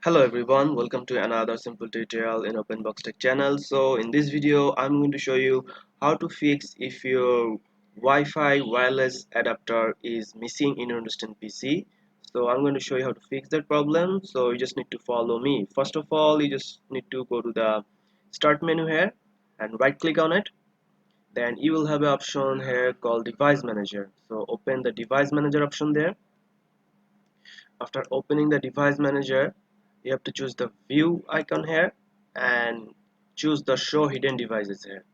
Hello everyone, welcome to another simple tutorial in OpenBox Tech channel. So in this video I'm going to show you how to fix if your Wi-Fi wireless adapter is missing in your instant PC. So I'm going to show you how to fix that problem. So you just need to follow me. First of all, you just need to go to the start menu here and right click on it. Then you will have an option here called device manager. So open the device manager option there. After opening the device manager, you have to choose the view icon here and choose the show hidden devices here,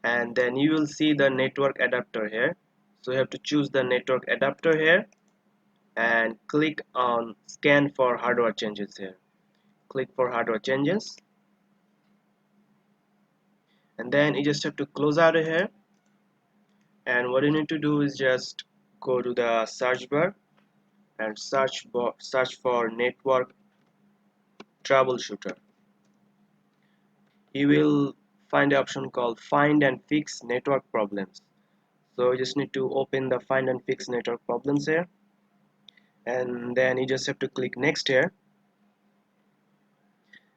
and then you will see the network adapter here. So you have to choose the network adapter here and click on scan for hardware changes here. Click for hardware changes, and then you just have to close out of here, and what you need to do is just go to the search bar and search for network troubleshooter. You will find the option called find and fix network problems. So you just need to open the find and fix network problems here, and then you just have to click next here,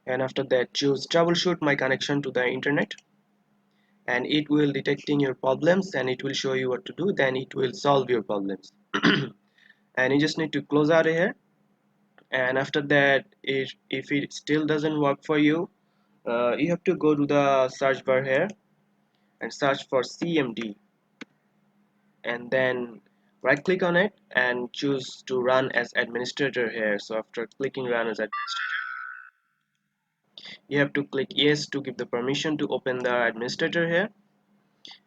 and after that choose troubleshoot my connection to the internet, and it will detecting your problems and it will show you what to do, then it will solve your problems. And you just need to close out of here, and after that if it still doesn't work for you, you have to go to the search bar here and search for CMD, and then right click on it and choose to run as administrator here. So after clicking run as administrator, you have to click yes to give the permission to open the administrator here,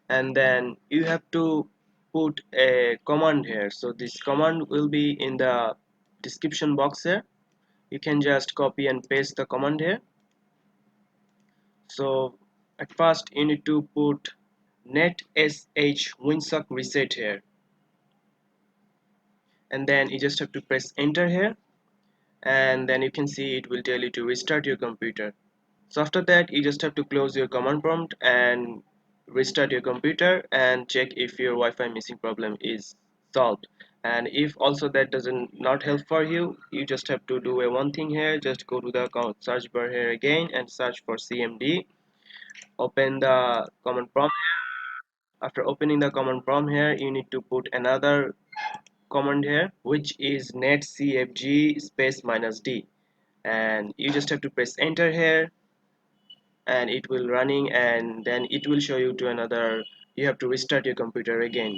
and then you have to put a command here. So this command will be in the description box here. You can just copy and paste the command here. So at first you need to put netsh winsock reset here, and then you just have to press enter here, and then you can see it will tell you to restart your computer. So after that you just have to close your command prompt and restart your computer and check if your Wi-Fi missing problem is solved. And if also that doesn't not help for you, you just have to do a one thing here. Just go to the search bar here again and search for CMD. Open the command prompt. After opening the command prompt here, you need to put another command here, which is netcfg space -d, and you just have to press enter here, and it will running, and then it will show you to another. You have to restart your computer again,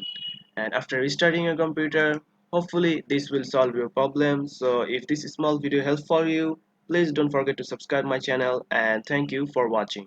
and after restarting your computer, hopefully this will solve your problem. So if this small video helped for you, please don't forget to subscribe my channel, and thank you for watching.